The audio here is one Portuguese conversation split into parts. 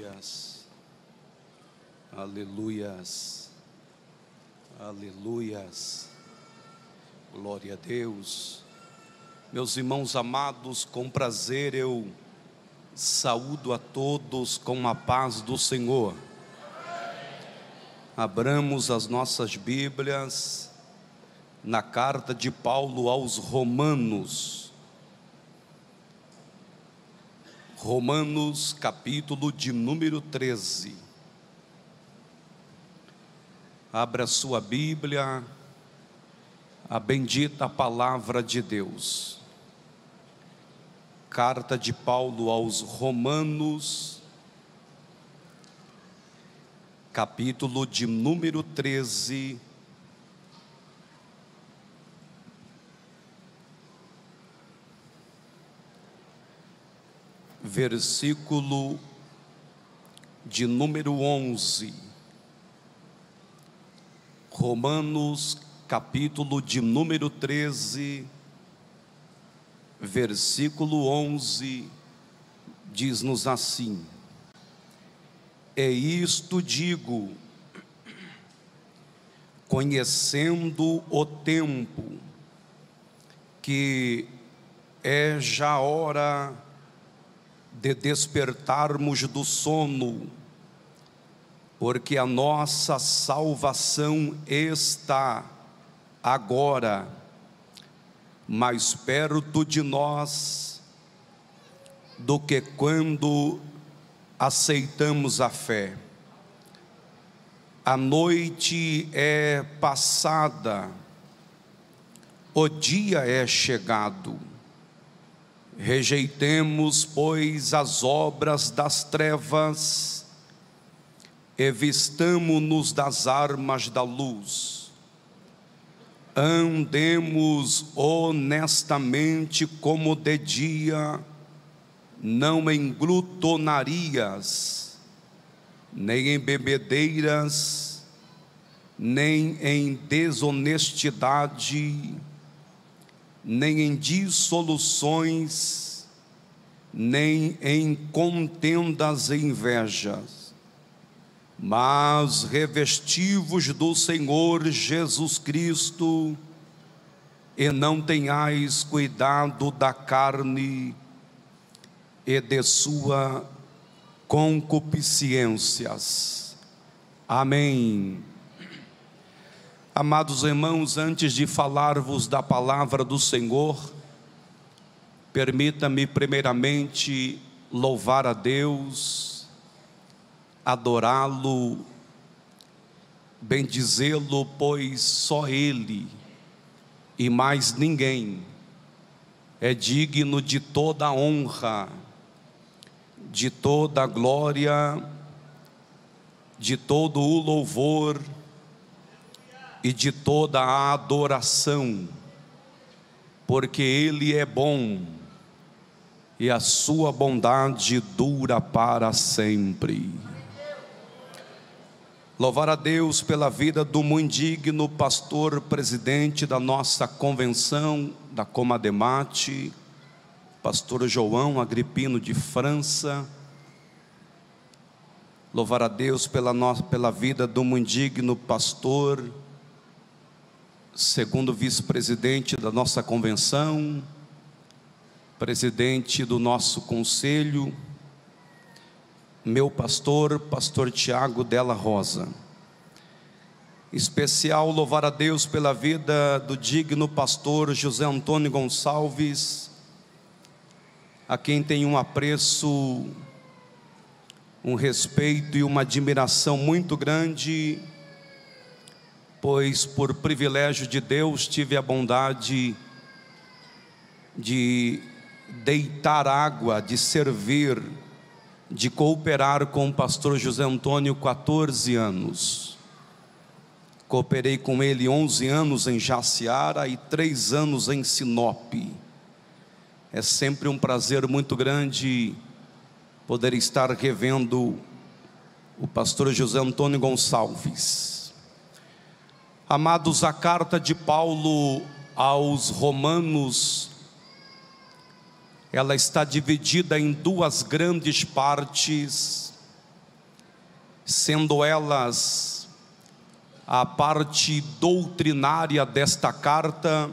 Aleluias, aleluias, aleluias, glória a Deus. Meus irmãos amados, com prazer eu saúdo a todos com a paz do Senhor. Abramos as nossas Bíblias na carta de Paulo aos Romanos. Romanos, capítulo de número 13. Abra sua Bíblia, a bendita palavra de Deus. Carta de Paulo aos Romanos, capítulo de número 13. Versículo de número 11. Romanos, capítulo de número 13, versículo 11, diz-nos assim: é isto digo, conhecendo o tempo, que é já hora de despertarmos do sono, porque a nossa salvação está agora mais perto de nós do que quando aceitamos a fé. A noite é passada, o dia é chegado. Rejeitemos, pois, as obras das trevas e vistamo-nos das armas da luz. Andemos honestamente como de dia, não em glutonarias, nem em bebedeiras, nem em desonestidade, nem em dissoluções, nem em contendas e invejas, mas revesti-vos do Senhor Jesus Cristo, e não tenhais cuidado da carne e de sua concupiscências. Amém. Amados irmãos, antes de falar-vos da palavra do Senhor, permita-me primeiramente louvar a Deus, adorá-lo, bendizê-lo, pois só Ele e mais ninguém é digno de toda a honra, de toda a glória, de todo o louvor e de toda a adoração, porque Ele é bom e a sua bondade dura para sempre. Louvar a Deus pela vida do muito digno pastor presidente da nossa convenção, da Comademate, pastor João Agripino de França. Louvar a Deus pela vida do muito digno pastor, segundo vice-presidente da nossa convenção, presidente do nosso conselho, meu pastor, pastor Tiago Della Rosa. Especial louvar a Deus pela vida do digno pastor José Antônio Gonçalves, a quem tenho um apreço, um respeito e uma admiração muito grande, pois por privilégio de Deus tive a bondade de deitar água, de servir, de cooperar com o pastor José Antônio 14 anos. Cooperei com ele 11 anos em Jaciara e 3 anos em Sinop. É sempre um prazer muito grande poder estar revendo o pastor José Antônio Gonçalves. Amados, a carta de Paulo aos Romanos, ela está dividida em duas grandes partes, sendo elas a parte doutrinária desta carta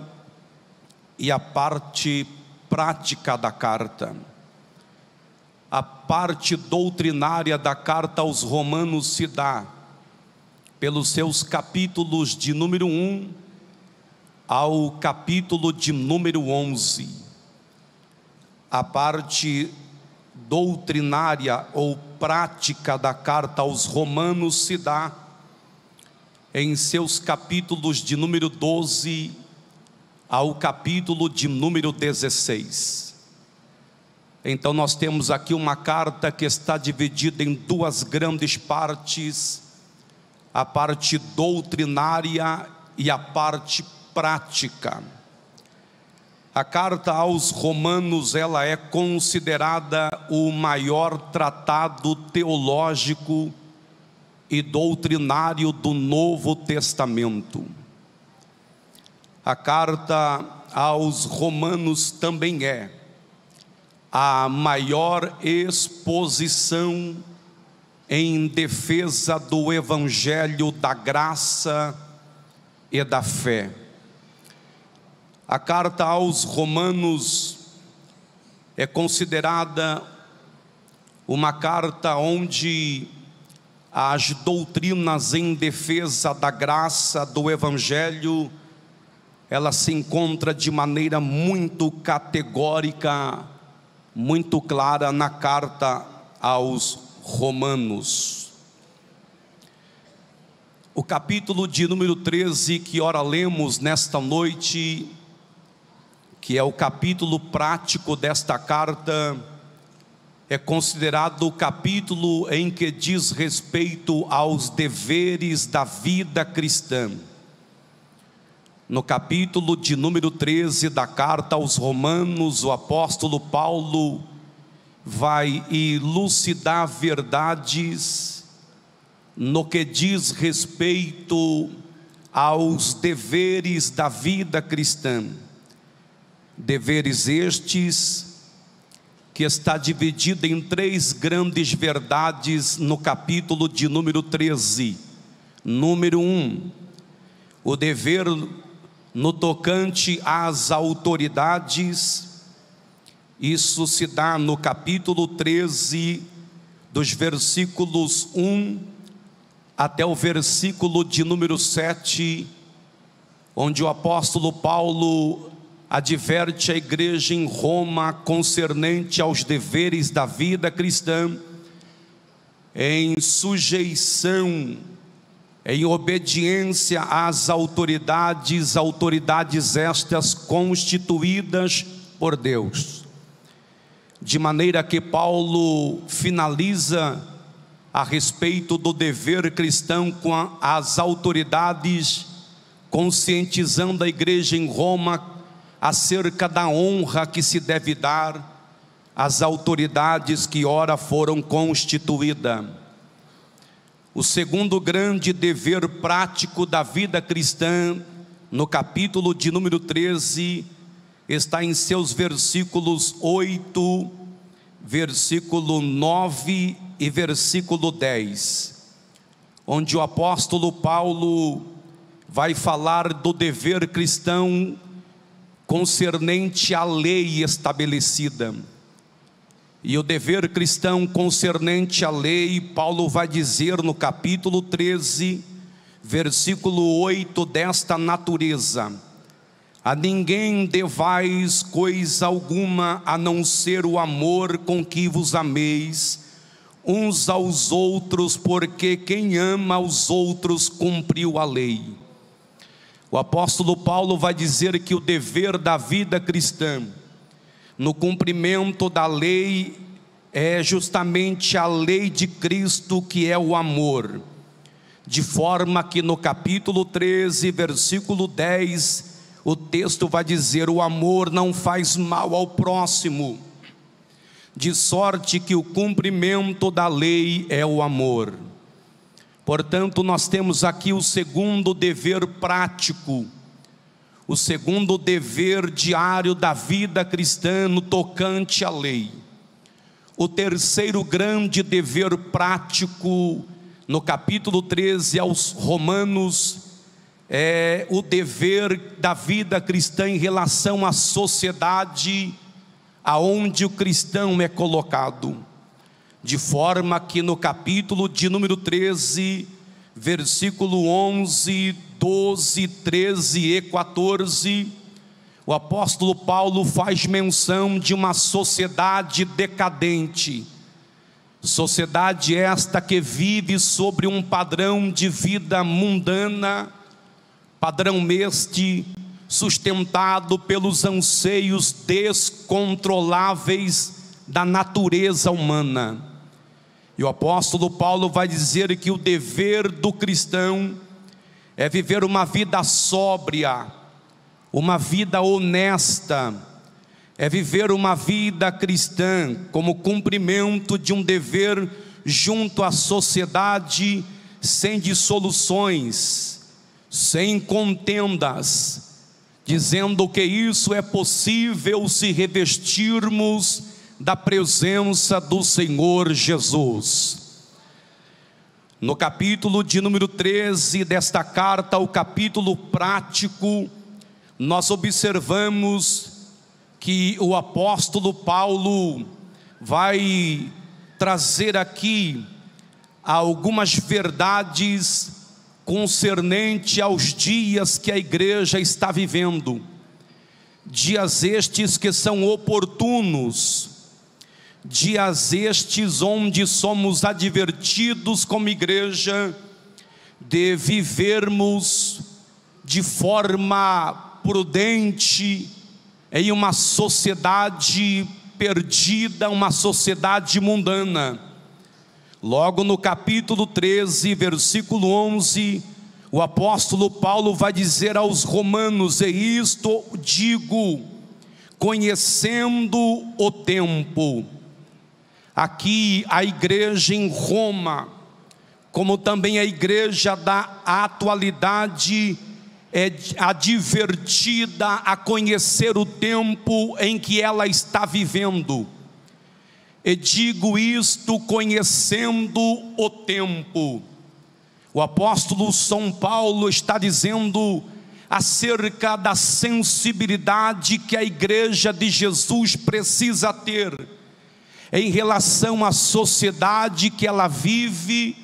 e a parte prática da carta. A parte doutrinária da carta aos Romanos se dá pelos seus capítulos de número 1 ao capítulo de número 11. A parte doutrinária ou prática da carta aos Romanos se dá em seus capítulos de número 12 ao capítulo de número 16. Então nós temos aqui uma carta que está dividida em duas grandes partes: a parte doutrinária e a parte prática. A carta aos Romanos, ela é considerada o maior tratado teológico e doutrinário do Novo Testamento. A carta aos Romanos também é a maior exposição em defesa do Evangelho da graça e da fé. A carta aos Romanos é considerada uma carta onde as doutrinas em defesa da graça do Evangelho, ela se encontra de maneira muito categórica, muito clara na carta aos Romanos. O capítulo de número 13 que ora lemos nesta noite, que é o capítulo prático desta carta, é considerado o capítulo em que diz respeito aos deveres da vida cristã. No capítulo de número 13 da carta aos Romanos, o apóstolo Paulo vai elucidar verdades no que diz respeito aos deveres da vida cristã. Deveres estes que está dividido em três grandes verdades no capítulo de número 13. Número 1, o dever no tocante às autoridades. Isso se dá no capítulo 13, dos versículos 1 até o versículo de número 7, onde o apóstolo Paulo adverte a igreja em Roma concernente aos deveres da vida cristã, em sujeição, em obediência às autoridades, autoridades estas constituídas por Deus. De maneira que Paulo finaliza a respeito do dever cristão com as autoridades, conscientizando a igreja em Roma acerca da honra que se deve dar às autoridades que ora foram constituídas. O segundo grande dever prático da vida cristã, no capítulo de número 13, está em seus versículos 8, versículo 9 e versículo 10, onde o apóstolo Paulo vai falar do dever cristão concernente à lei estabelecida. E o dever cristão concernente à lei, Paulo vai dizer no capítulo 13, versículo 8, desta natureza: a ninguém devais coisa alguma a não ser o amor com que vos ameis uns aos outros, porque quem ama aos outros cumpriu a lei. O apóstolo Paulo vai dizer que o dever da vida cristã, no cumprimento da lei, é justamente a lei de Cristo, que é o amor. De forma que no capítulo 13, versículo 10, o texto vai dizer: o amor não faz mal ao próximo, de sorte que o cumprimento da lei é o amor. Portanto, nós temos aqui o segundo dever prático, o segundo dever diário da vida cristã no tocante à lei. O terceiro grande dever prático no capítulo 13 aos Romanos, é o dever da vida cristã em relação à sociedade aonde o cristão é colocado, de forma que no capítulo de número 13, versículo 11, 12, 13 e 14, o apóstolo Paulo faz menção de uma sociedade decadente, sociedade esta que vive sobre um padrão de vida mundana, padrão este sustentado pelos anseios descontroláveis da natureza humana. E o apóstolo Paulo vai dizer que o dever do cristão é viver uma vida sóbria, uma vida honesta, é viver uma vida cristã como cumprimento de um dever junto à sociedade, sem dissoluções, sem contendas, dizendo que isso é possível se revestirmos da presença do Senhor Jesus. No capítulo de número 13 desta carta, o capítulo prático, nós observamos que o apóstolo Paulo vai trazer aqui algumas verdades concernente aos dias que a igreja está vivendo, dias estes que são oportunos, dias estes onde somos advertidos como igreja de vivermos de forma prudente em uma sociedade perdida, uma sociedade mundana. Logo no capítulo 13, versículo 11, o apóstolo Paulo vai dizer aos romanos: e isto digo, conhecendo o tempo. Aqui a igreja em Roma, como também a igreja da atualidade, é advertida a conhecer o tempo em que ela está vivendo. E digo isto conhecendo o tempo. O apóstolo São Paulo está dizendo acerca da sensibilidade que a igreja de Jesus precisa ter em relação à sociedade que ela vive,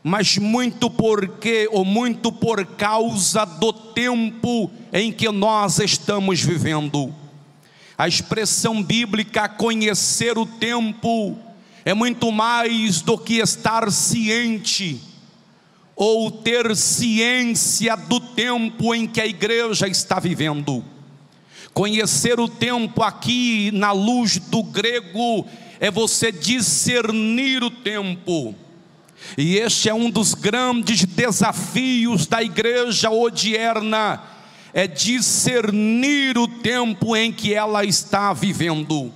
mas muito porque, ou muito por causa do tempo em que nós estamos vivendo. A expressão bíblica conhecer o tempo é muito mais do que estar ciente ou ter ciência do tempo em que a igreja está vivendo. Conhecer o tempo aqui na luz do grego é você discernir o tempo. E este é um dos grandes desafios da igreja odierna, é discernir o tempo em que ela está vivendo.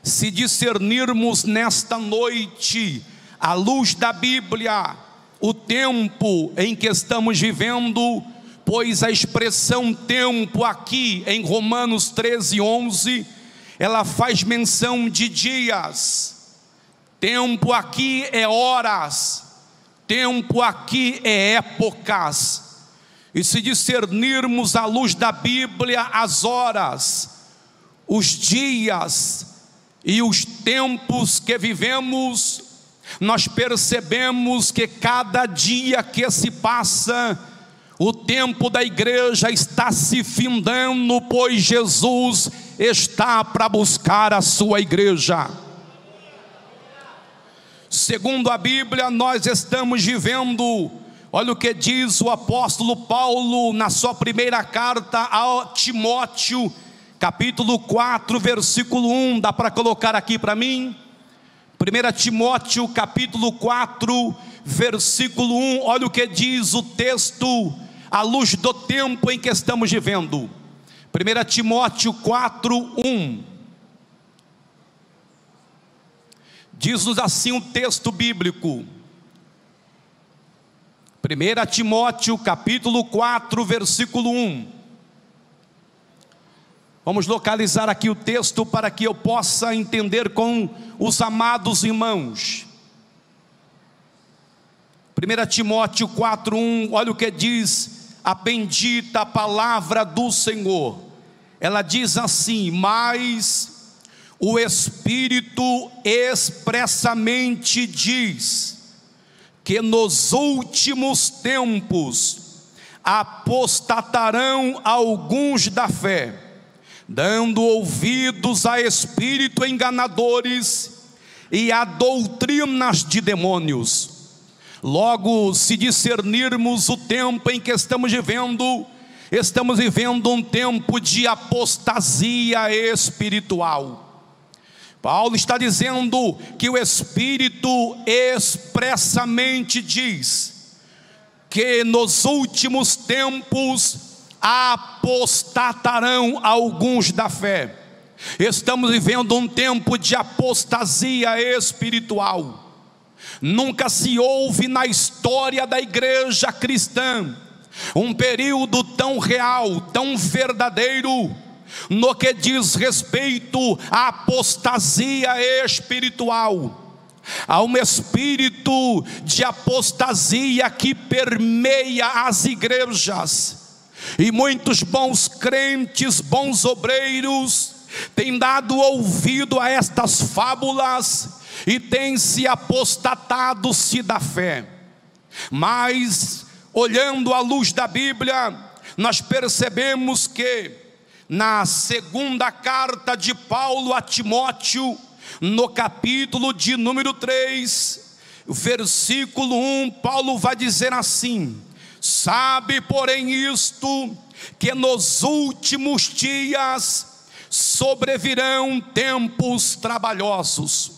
Se discernirmos nesta noite, à luz da Bíblia, o tempo em que estamos vivendo, pois a expressão tempo aqui em Romanos 13, 11, ela faz menção de dias. Tempo aqui é horas, tempo aqui é épocas. E se discernirmos à luz da Bíblia as horas, os dias e os tempos que vivemos, nós percebemos que cada dia que se passa, o tempo da igreja está se findando, pois Jesus está para buscar a sua igreja. Segundo a Bíblia, nós estamos vivendo, olha o que diz o apóstolo Paulo na sua primeira carta a Timóteo, capítulo 4, versículo 1, dá para colocar aqui para mim? 1 Timóteo, capítulo 4, versículo 1, olha o que diz o texto, à luz do tempo em que estamos vivendo. 1 Timóteo 4, 1. Diz-nos assim um texto bíblico. 1 Timóteo capítulo 4, versículo 1. Vamos localizar aqui o texto para que eu possa entender com os amados irmãos. 1 Timóteo 4:1, olha o que diz a bendita palavra do Senhor. Ela diz assim: mas o Espírito expressamente diz que nos últimos tempos apostatarão alguns da fé, dando ouvidos a espíritos enganadores e a doutrinas de demônios. Logo, se discernirmos o tempo em que estamos vivendo um tempo de apostasia espiritual. Paulo está dizendo que o Espírito expressamente diz que nos últimos tempos apostatarão alguns da fé. Estamos vivendo um tempo de apostasia espiritual. Nunca se houve na história da igreja cristã um período tão real, tão verdadeiro, no que diz respeito à apostasia espiritual. Há um espírito de apostasia que permeia as igrejas, e muitos bons crentes, bons obreiros, têm dado ouvido a estas fábulas e têm se apostatado-se da fé. Mas, olhando à luz da Bíblia, nós percebemos que na segunda carta de Paulo a Timóteo, no capítulo de número 3, versículo 1, Paulo vai dizer assim: sabe, porém, isto, que nos últimos dias sobrevirão tempos trabalhosos.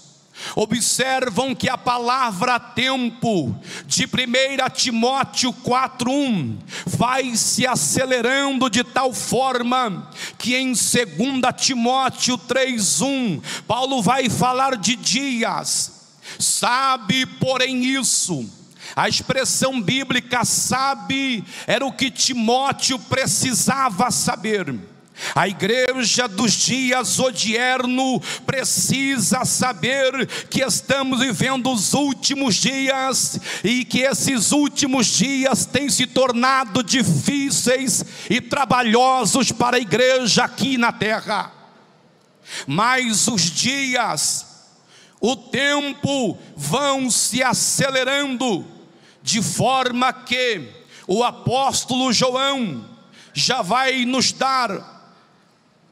Observam que a palavra tempo de 1 Timóteo 4:1 vai se acelerando de tal forma que em 2 Timóteo 3:1 Paulo vai falar de dias. Sabe, porém, isso. A expressão bíblica sabe era o que Timóteo precisava saber. A igreja dos dias odierno precisa saber que estamos vivendo os últimos dias, e que esses últimos dias têm se tornado difíceis e trabalhosos para a igreja aqui na terra. Mas os dias, o tempo vão se acelerando, de forma que o apóstolo João já vai nos dar,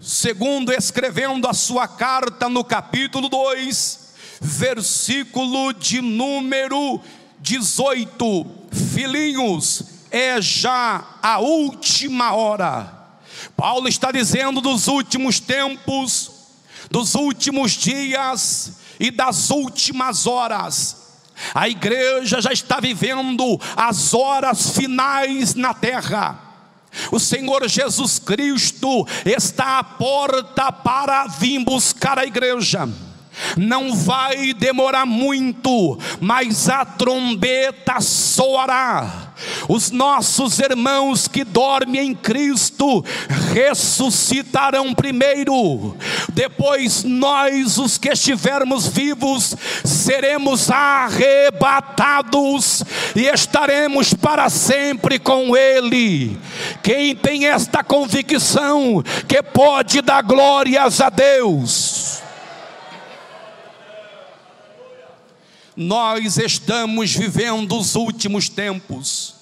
segundo escrevendo a sua carta no capítulo 2, versículo de número 18: filhinhos, é já a última hora. Paulo está dizendo dos últimos tempos, dos últimos dias e das últimas horas. A igreja já está vivendo as horas finais na terra. O Senhor Jesus Cristo está à porta para vir buscar a igreja. Não vai demorar muito, mas a trombeta soará. Os nossos irmãos que dormem em Cristo ressuscitarão primeiro. Depois nós, os que estivermos vivos, seremos arrebatados e estaremos para sempre com Ele. Quem tem esta convicção que pode dar glórias a Deus? Nós estamos vivendo os últimos tempos.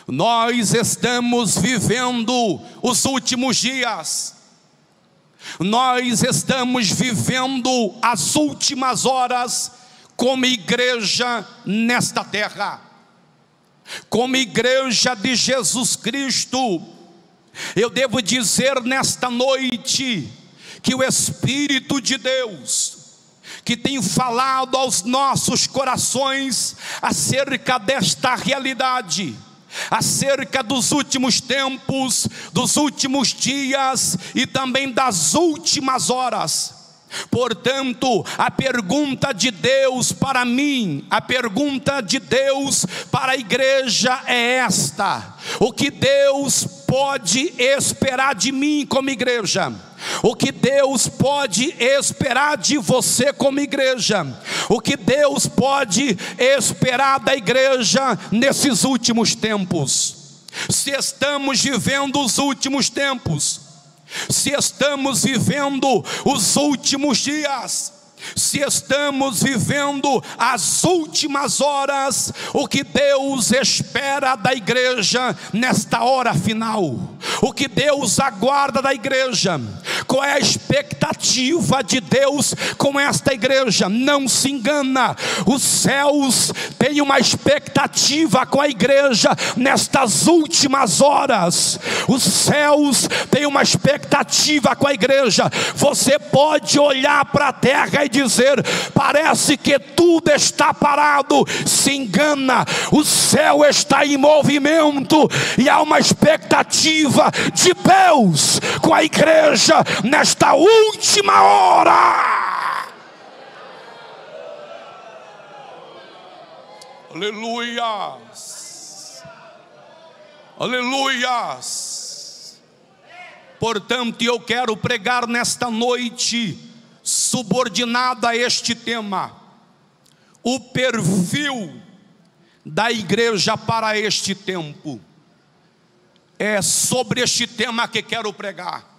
Nós estamos vivendo os últimos dias. Nós estamos vivendo as últimas horas como igreja nesta terra. Como igreja de Jesus Cristo, eu devo dizer nesta noite que o Espírito de Deus, que tem falado aos nossos corações acerca desta realidade, acerca dos últimos tempos, dos últimos dias e também das últimas horas. Portanto, a pergunta de Deus para mim, a pergunta de Deus para a igreja é esta: o que Deus pode esperar de mim como igreja? o que Deus pode esperar de você como igreja, o que Deus pode esperar da igreja nesses últimos tempos. Se estamos vivendo os últimos tempos, se estamos vivendo os últimos dias, se estamos vivendo as últimas horas, o que Deus espera da igreja nesta hora final, o que Deus aguarda da igreja, qual é a expectativa de Deus com esta igreja? Não se engana, os céus têm uma expectativa com a igreja nestas últimas horas. Os céus têm uma expectativa com a igreja. Você pode olhar para a terra e dizer: parece que tudo está parado. Se engana, o céu está em movimento e há uma expectativa de Deus com a igreja nesta última hora. Aleluias, aleluias. Portanto, eu quero pregar nesta noite subordinada a este tema, o perfil da igreja para este tempo. É sobre este tema que quero pregar.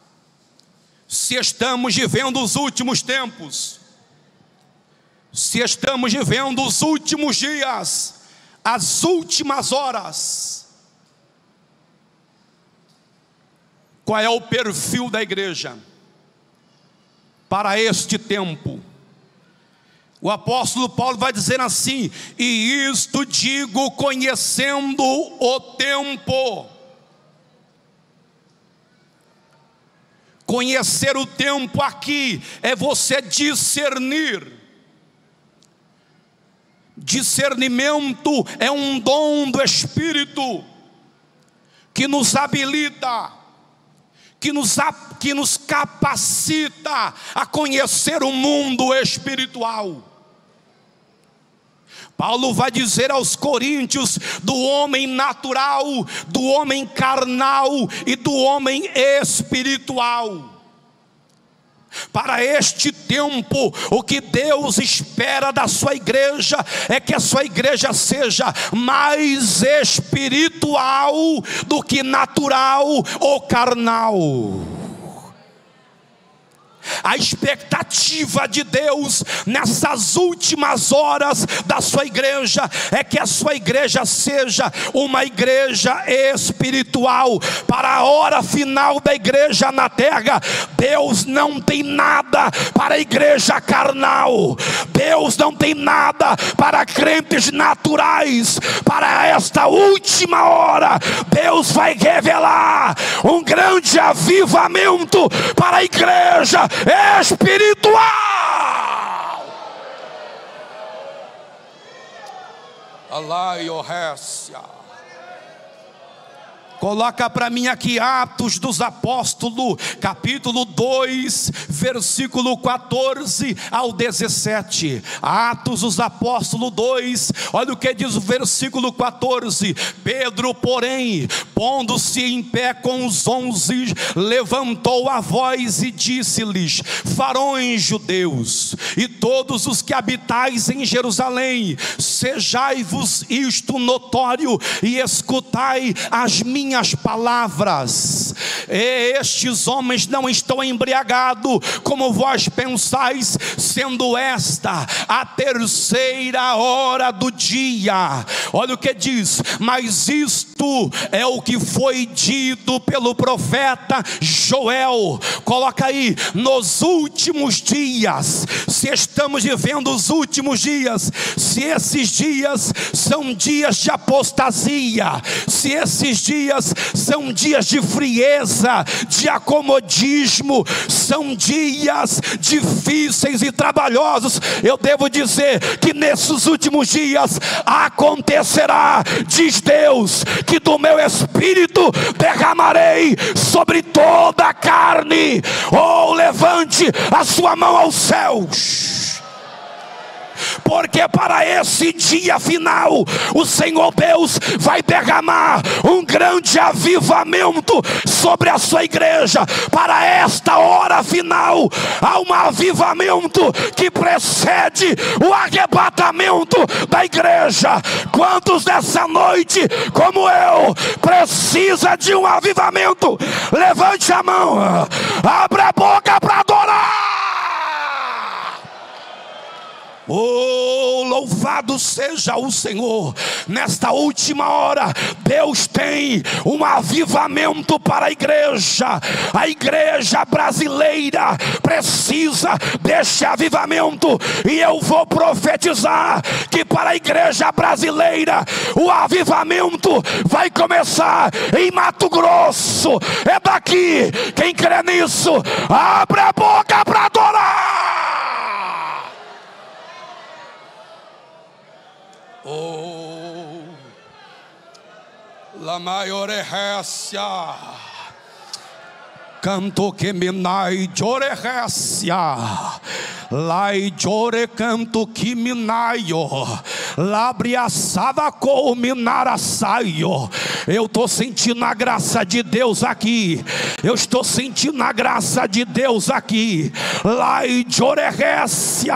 Se estamos vivendo os últimos tempos, se estamos vivendo os últimos dias, as últimas horas, qual é o perfil da igreja para este tempo? O apóstolo Paulo vai dizer assim: e isto digo conhecendo o tempo. Conhecer o tempo aqui é você discernir. Discernimento é um dom do Espírito que nos habilita, que nos capacita a conhecer o mundo espiritual. Paulo vai dizer aos coríntios do homem natural, do homem carnal e do homem espiritual. Para este tempo, o que Deus espera da sua igreja é que a sua igreja seja mais espiritual do que natural ou carnal. A expectativa de Deus nessas últimas horas da sua igreja é que a sua igreja seja uma igreja espiritual. Para a hora final da igreja na terra, Deus não tem nada para a igreja carnal. Deus não tem nada para crentes naturais. Para esta última hora, Deus vai revelar um grande avivamento para a igreja espiritual. Coloca para mim aqui Atos dos Apóstolos, capítulo 2, versículo 14 ao 17. Atos dos Apóstolos 2, olha o que diz o versículo 14. Pedro, porém, pondo-se em pé com os 11, levantou a voz e disse-lhes: varões judeus, e todos os que habitais em Jerusalém, sejai-vos isto notório, e escutai as minhas palavras. Estes homens não estão embriagados, como vós pensais, sendo esta a terceira hora do dia. Olha o que diz: mas isto é o que foi dito pelo profeta Joel. Coloca aí, nos últimos dias. Se estamos vivendo os últimos dias, se esses dias são dias de apostasia, se esses dias são dias de frieza, de acomodismo, são dias difíceis e trabalhosos, eu devo dizer que nesses últimos dias acontecerá, diz Deus, que do meu espírito derramarei sobre toda a carne. Oh, levante a sua mão aos céus, porque para esse dia final o Senhor Deus vai derramar um grande avivamento sobre a sua igreja. Para esta hora final há um avivamento que precede o arrebatamento da igreja. Quantos nessa noite, como eu, precisa de um avivamento? Levante a mão, abre a boca para adorar. Oh, louvado seja o Senhor. Nesta última hora, Deus tem um avivamento para a igreja. A igreja brasileira precisa deste avivamento. E eu vou profetizar que para a igreja brasileira o avivamento vai começar em Mato Grosso. É daqui. Quem crê nisso, abre a boca para adorar. Oh, la maiorecia, canto que minai jorecia, lai jore canto que minaio, labriaçava com minaraçaio. Eu estou sentindo a graça de Deus aqui. Eu estou sentindo a graça de Deus aqui. Lai jorecia,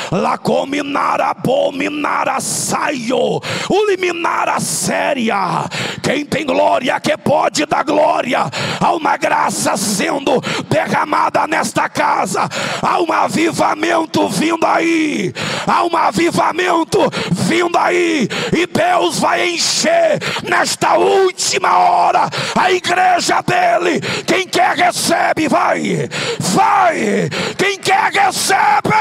la cominara bominara saio, uliminara séria. Quem tem glória que pode dar glória. Há uma graça sendo derramada nesta casa. Há um avivamento vindo aí. Há um avivamento vindo aí. E Deus vai encher nesta última hora a igreja dele. Quem quer recebe, vai. Vai. Quem quer recebe.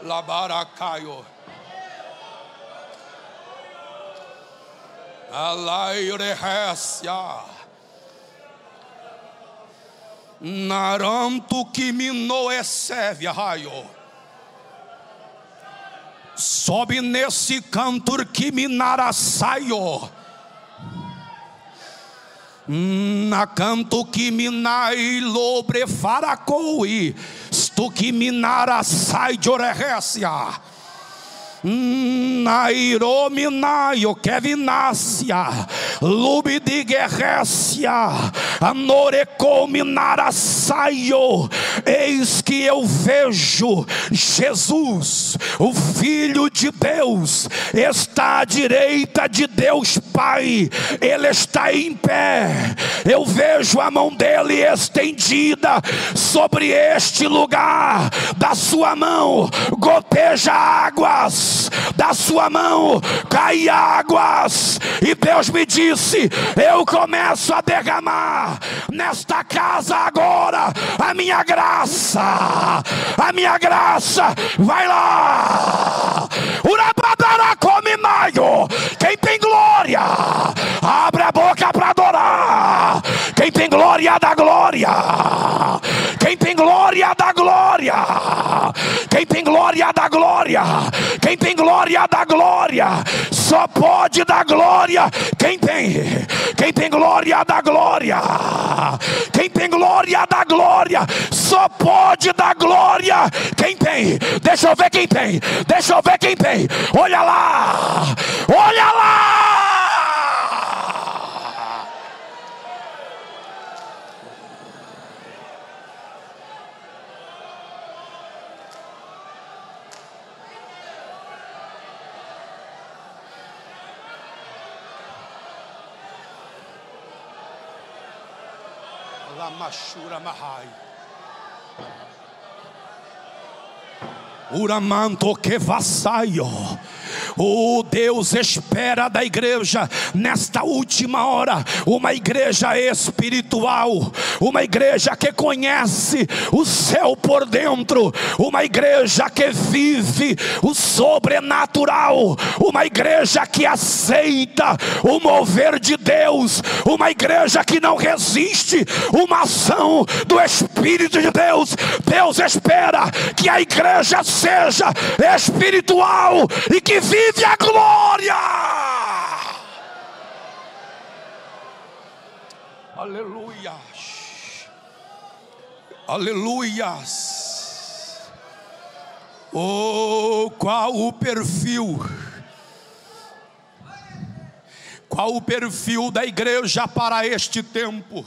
Labaracaio. Alairecia. Naranto que minoeceve raio. Sobe nesse cantor que minaraçaio. Na canto que minai lobre faracoi. Stu que minaraçai de orehécia. Nairominaio kevinácia, lube de guerrécia, anorecominaraçaio. Eis que eu vejo Jesus, o Filho de Deus, está à direita de Deus Pai. Ele está em pé. Eu vejo a mão dele estendida sobre este lugar. Da sua mão goteja águas. Da sua mão cai águas. E Deus me disse: eu começo a derramar nesta casa agora a minha graça. A minha graça. Vai lá. Urabadaracominaio. Quem tem glória, abre a boca para adorar. Quem tem glória, dá glória. Quem tem glória, dá glória. Quem tem glória, dá glória. Quem tem glória, dá glória. Só pode dar glória quem tem. Quem tem glória, dá glória. Quem tem glória, dá glória. Só pode dar glória quem tem. Deixa eu ver quem tem. Deixa eu ver quem tem. Olha lá. Olha lá. Mashura Mahai. Uramanto que vassaio. O Deus espera da igreja nesta última hora uma igreja espiritual, uma igreja que conhece o céu por dentro, uma igreja que vive o sobrenatural, uma igreja que aceita o mover de Deus, uma igreja que não resiste uma ação do Espírito de Deus. Deus espera que a igreja seja espiritual e que vive a glória. Aleluia. Aleluias. Oh, qual o perfil? Qual o perfil da igreja para este tempo?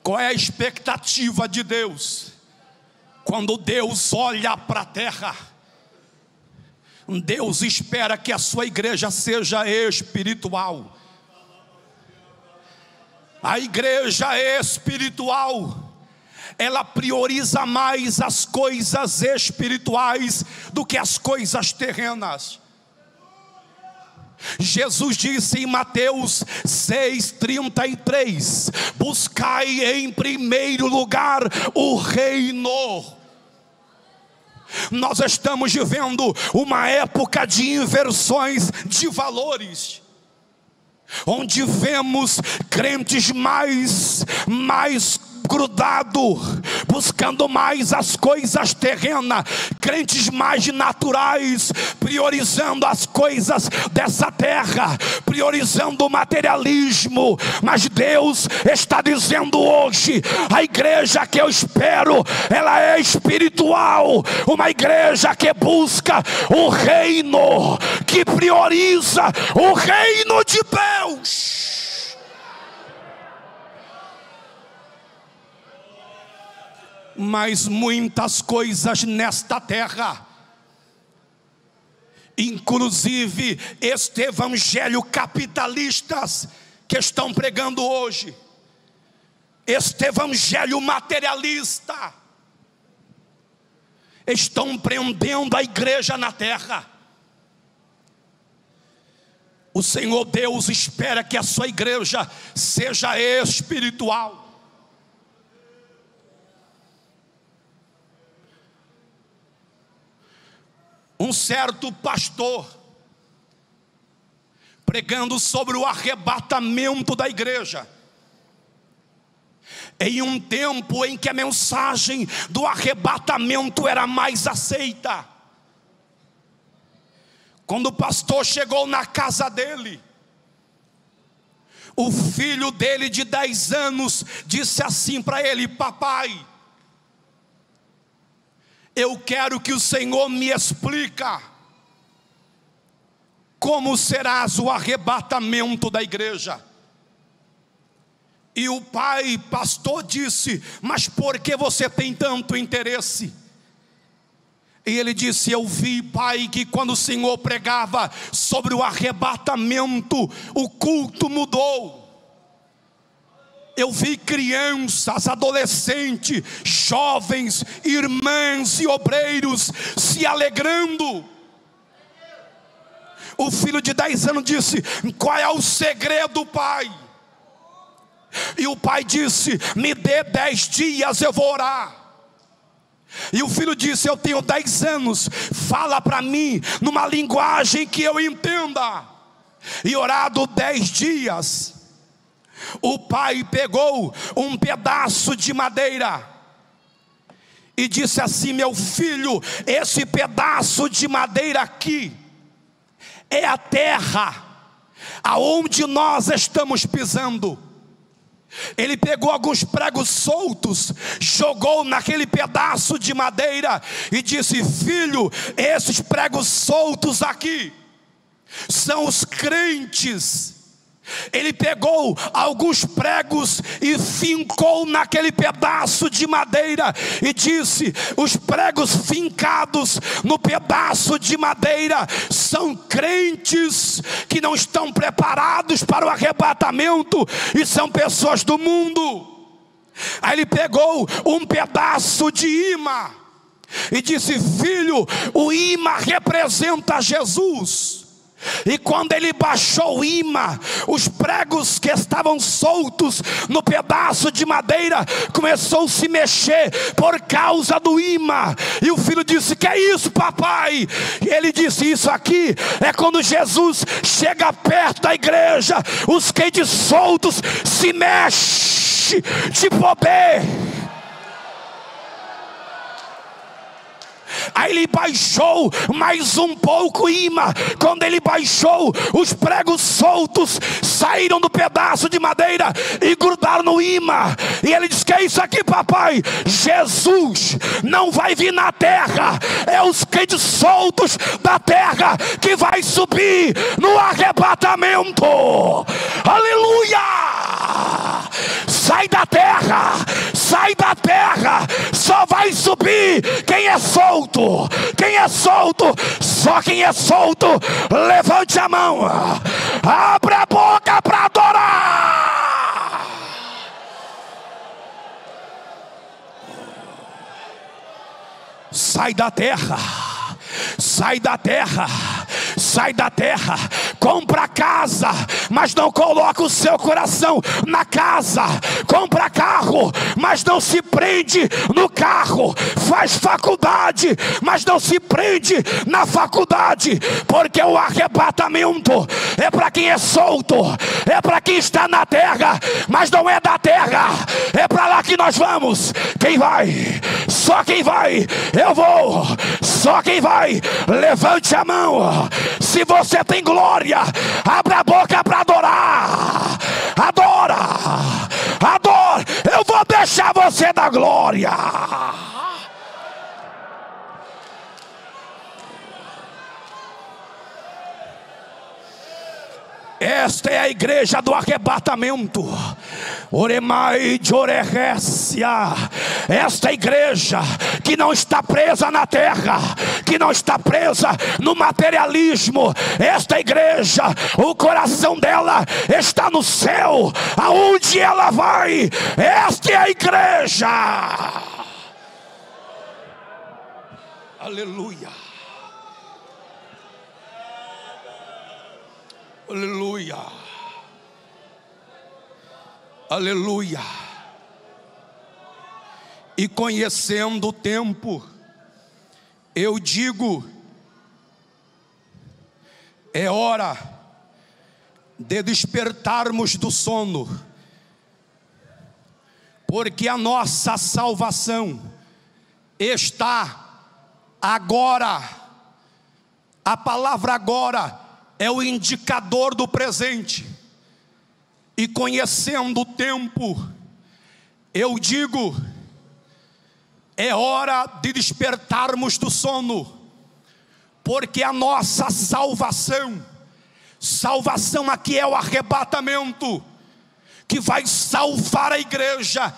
Qual é a expectativa de Deus? Quando Deus olha para a terra, Deus espera que a sua igreja seja espiritual. A igreja espiritual, ela prioriza mais as coisas espirituais do que as coisas terrenas. Jesus disse em Mateus 6,33: buscai em primeiro lugar o reino. Nós estamos vivendo uma época de inversões de valores, onde vemos crentes mais grudado, buscando mais as coisas terrenas, crentes mais naturais, priorizando as coisas dessa terra, priorizando o materialismo. Mas Deus está dizendo hoje: a igreja que eu espero, ela é espiritual, uma igreja que busca o reino, que prioriza o reino de Deus. Mas muitas coisas nesta terra, inclusive este evangelho capitalistas que estão pregando hoje, este evangelho materialista, estão prendendo a igreja na terra. O Senhor Deus espera que a sua igreja seja espiritual. Um certo pastor, pregando sobre o arrebatamento da igreja, em um tempo em que a mensagem do arrebatamento era mais aceita, quando o pastor chegou na casa dele, o filho dele de 10 anos disse assim para ele: papai, eu quero que o Senhor me explica como serás o arrebatamento da igreja. E o pai pastor disse: mas por que você tem tanto interesse? E ele disse: eu vi, pai, que quando o Senhor pregava sobre o arrebatamento, o culto mudou. Eu vi crianças, adolescentes, jovens, irmãs e obreiros se alegrando. O filho de 10 anos disse: qual é o segredo, pai? E o pai disse: me dê 10 dias, eu vou orar. E o filho disse: eu tenho 10 anos, fala para mim numa linguagem que eu entenda. E orado 10 dias, o pai pegou um pedaço de madeira e disse assim: meu filho, esse pedaço de madeira aqui é a terra aonde nós estamos pisando. Ele pegou alguns pregos soltos, jogou naquele pedaço de madeira e disse: filho, esses pregos soltos aqui são os crentes. Ele pegou alguns pregos e fincou naquele pedaço de madeira e disse: os pregos fincados no pedaço de madeira são crentes que não estão preparados para o arrebatamento e são pessoas do mundo. Aí ele pegou um pedaço de imã e disse: filho, o imã representa Jesus. E quando ele baixou o imã, os pregos que estavam soltos no pedaço de madeira começou a se mexer por causa do imã. E o filho disse: que é isso, papai? E ele disse: isso aqui é quando Jesus chega perto da igreja, os crentes soltos se mexem de poder. Aí ele baixou mais um pouco o imã. Quando ele baixou, os pregos soltos saíram do pedaço de madeira e grudaram no imã. E ele disse: que é isso aqui, papai? Jesus não vai vir na terra, é os crentes soltos da terra que vai subir no arrebatamento. Aleluia! Sai da terra, sai da terra. Só vai subir quem é solto. Quem é solto, só quem é solto, levante a mão, abre a boca para adorar. Sai da terra, sai da terra, sai da terra. Compra casa, mas não coloca o seu coração na casa. Compra carro, mas não se prende no carro. Faz faculdade, mas não se prende na faculdade. Porque o arrebatamento é para quem é solto, é para quem está na terra, mas não é da terra. É para lá que nós vamos. Quem vai? Só quem vai. Eu vou. Só quem vai. Levante a mão. Se você tem glória, abre a boca para adorar. Adora, adora. Eu vou deixar você dar glória. Esta é a igreja do arrebatamento. Oremai de Orerécia. Esta igreja que não está presa na terra, que não está presa no materialismo. Esta igreja, o coração dela está no céu. Aonde ela vai? Esta é a igreja. Aleluia. Aleluia. Aleluia. E conhecendo o tempo, eu digo: é hora de despertarmos do sono, porque a nossa salvação está agora. A palavra agora é o indicador do presente. E conhecendo o tempo, eu digo: é hora de despertarmos do sono, porque a nossa salvação, salvação aqui é o arrebatamento, que vai salvar a igreja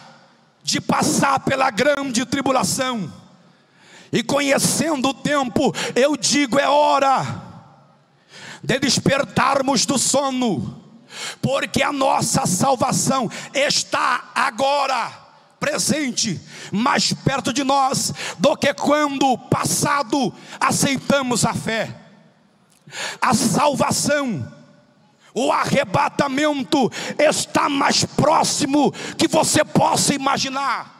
de passar pela grande tribulação. E conhecendo o tempo, eu digo: é hora de despertarmos do sono, porque a nossa salvação está agora presente, mais perto de nós do que quando passado aceitamos a fé. A salvação, o arrebatamento está mais próximo que você possa imaginar.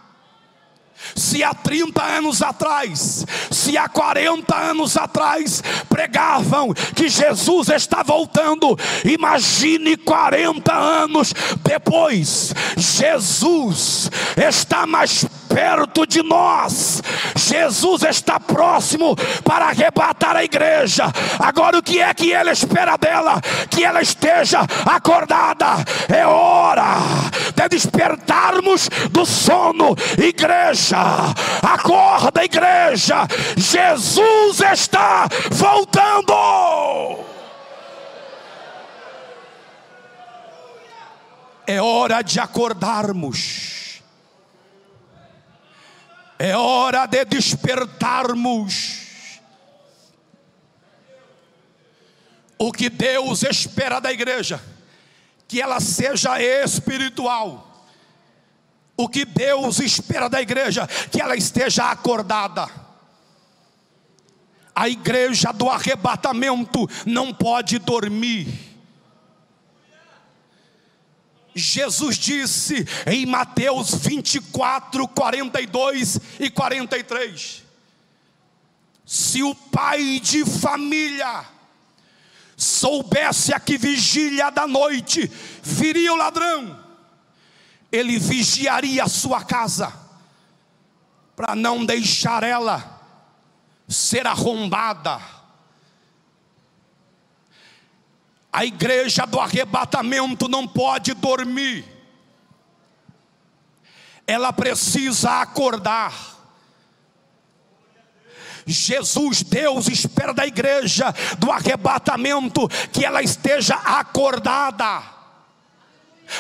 Se há 30 anos atrás, se há 40 anos atrás pregavam que Jesus está voltando, imagine 40 anos depois. Jesus está mais perto de nós. Jesus está próximo para arrebatar a igreja. Agora o que é que Ele espera dela? Que ela esteja acordada. É hora de despertarmos do sono. Igreja, acorda, igreja. Jesus está voltando. É hora de acordarmos. É hora de despertarmos. O que Deus espera da igreja, que ela seja espiritual. O que Deus espera da igreja, que ela esteja acordada. A igreja do arrebatamento não pode dormir. Jesus disse em Mateus 24, 42 e 43: se o pai de família soubesse a que vigília da noite viria o ladrão, ele vigiaria a sua casa, para não deixar ela ser arrombada. A igreja do arrebatamento não pode dormir, ela precisa acordar. Jesus, Deus, espera da igreja do arrebatamento que ela esteja acordada.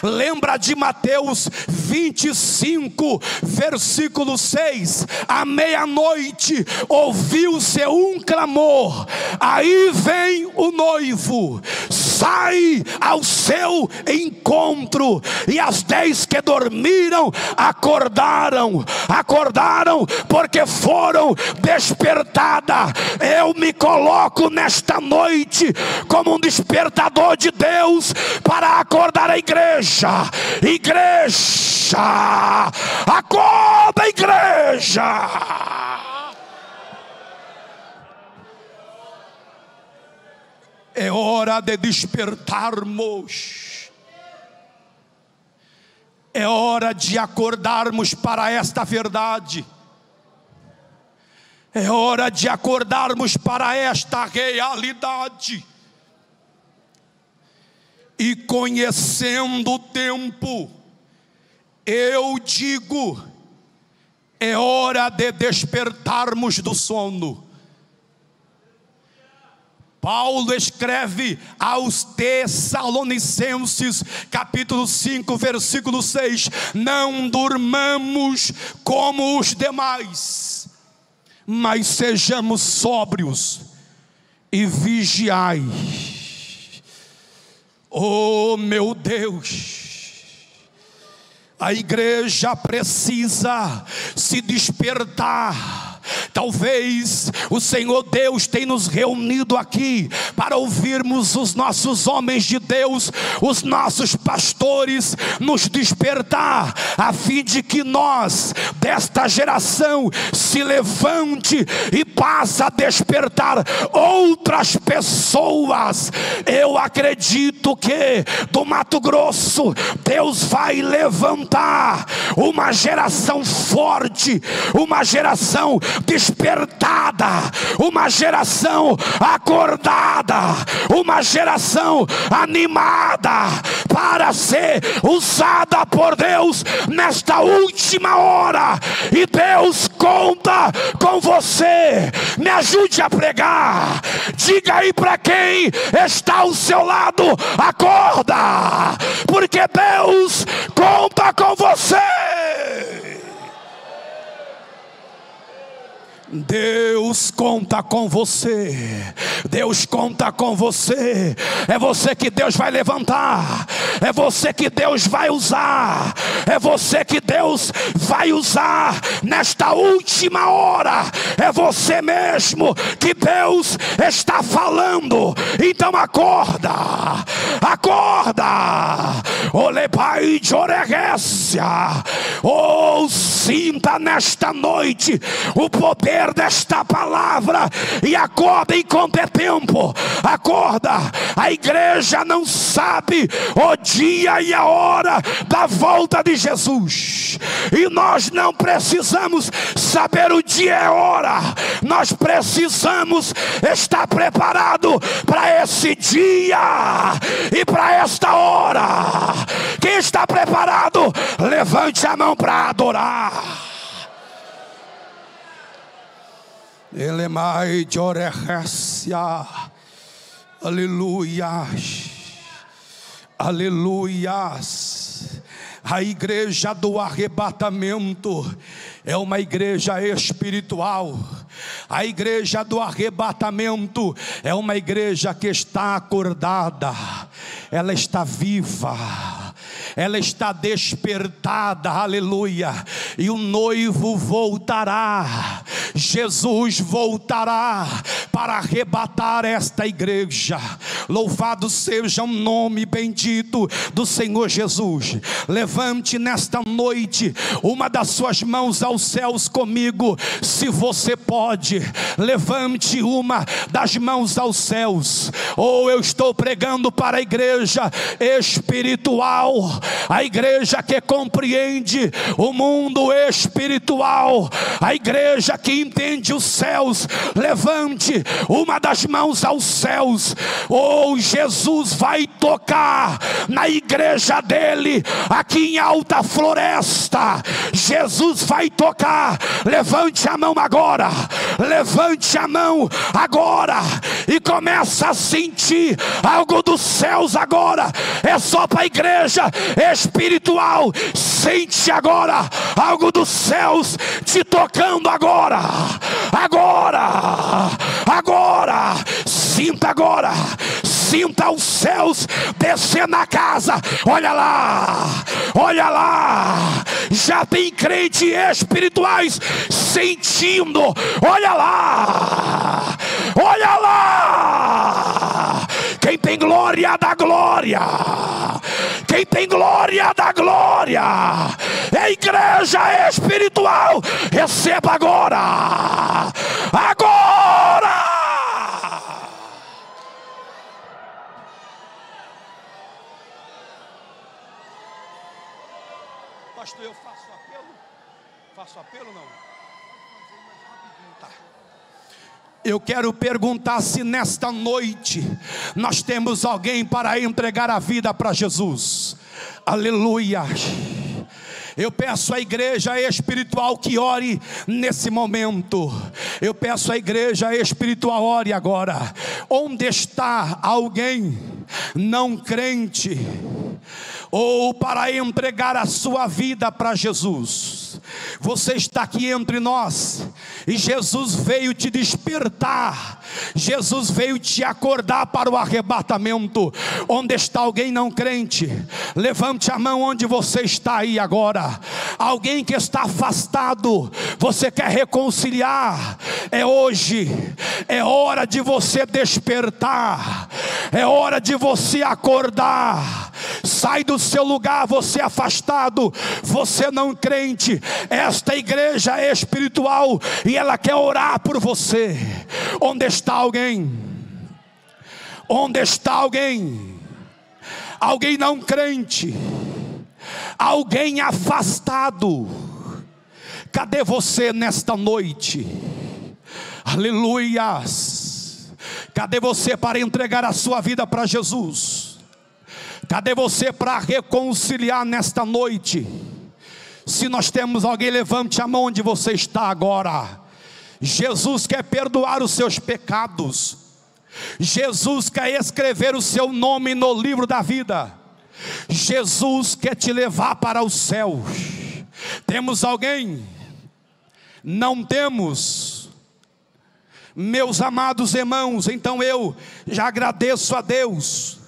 Lembra de Mateus 25, versículo 6. À meia-noite ouviu-se um clamor: aí vem o noivo, sai ao seu encontro. E as 10 que dormiram acordaram porque foram despertadas. Eu me coloco nesta noite como um despertador de Deus para acordar a igreja. Igreja, acorda, igreja. É hora de despertarmos. É hora de acordarmos para esta verdade. É hora de acordarmos para esta realidade. E conhecendo o tempo, eu digo, é hora de despertarmos do sono. Paulo escreve aos Tessalonicenses, capítulo 5, versículo 6: não durmamos como os demais, mas sejamos sóbrios e vigiai. Oh meu Deus, a igreja precisa se despertar. Talvez o Senhor Deus tenha nos reunido aqui para ouvirmos os nossos homens de Deus, os nossos pastores, nos despertar, a fim de que nós, desta geração, se levante e passe a despertar outras pessoas. Eu acredito que do Mato Grosso Deus vai levantar uma geração forte, uma geração despertada, uma geração acordada, uma geração animada para ser usada por Deus nesta última hora. E Deus conta com você. Me ajude a pregar. Diga aí para quem está ao seu lado: acorda, porque Deus conta com você. Deus conta com você. Deus conta com você. É você que Deus vai levantar. É você que Deus vai usar. É você que Deus vai usar nesta última hora. É você mesmo que Deus está falando. Então acorda. Acorda. Ole pai de oregécia. Oh, sinta nesta noite o poder desta palavra e acorda enquanto é tempo. Acorda. A igreja não sabe o dia e a hora da volta de Jesus, e nós não precisamos saber o dia e a hora. Nós precisamos estar preparado para esse dia e para esta hora. Quem está preparado, levante a mão para adorar. Ele mais de oregécia. Aleluias. Aleluias. A igreja do arrebatamento é uma igreja espiritual. A igreja do arrebatamento é uma igreja que está acordada. Ela está viva. Ela está despertada, aleluia. E o noivo voltará. Jesus voltará para arrebatar esta igreja. Louvado seja o nome bendito do Senhor Jesus. Levante nesta noite uma das suas mãos aos céus comigo, se você pode. Levante uma das mãos aos céus. Eu estou pregando para a igreja espiritual, a igreja que compreende o mundo espiritual, a igreja que entende os céus. Levante uma das mãos aos céus. Jesus vai tocar na igreja dele aqui em Alta Floresta. Jesus vai tocar. Levante a mão agora, levante a mão agora e começa a sentir algo dos céus agora. É só para a igreja espiritual. Sente agora algo dos céus te tocando agora. Agora, sinta agora. Sinta os céus descer na casa. Olha lá, já tem crentes espirituais sentindo. Olha lá, quem tem glória dá glória, quem tem glória dá glória. É igreja espiritual, receba agora. Pastor, eu faço apelo? Faço apelo não? Tá. Eu quero perguntar se nesta noite nós temos alguém para entregar a vida para Jesus. Aleluia. Eu peço à igreja espiritual que ore nesse momento. Eu peço à igreja espiritual, ore agora. Onde está alguém não crente, ou para entregar a sua vida para Jesus? Você está aqui entre nós e Jesus veio te despertar, Jesus veio te acordar para o arrebatamento. Onde está alguém não crente? Levante a mão onde você está aí agora. Alguém que está afastado, você quer reconciliar? É hoje, é hora de você despertar, é hora de você acordar. Sai do seu lugar, você afastado, você não crente. Esta igreja é espiritual e ela quer orar por você. Onde está alguém? Onde está alguém? Alguém não crente, alguém afastado. Cadê você nesta noite? Aleluias. Cadê você para entregar a sua vida para Jesus? Cadê você para reconciliar nesta noite? Se nós temos alguém, levante a mão onde você está agora. Jesus quer perdoar os seus pecados. Jesus quer escrever o seu nome no livro da vida. Jesus quer te levar para os céus. Temos alguém? Não temos? Meus amados irmãos, então eu já agradeço a Deus,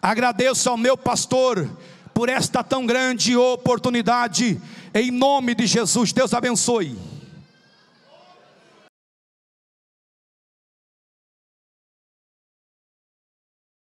agradeço ao meu pastor por esta tão grande oportunidade. Em nome de Jesus, Deus abençoe.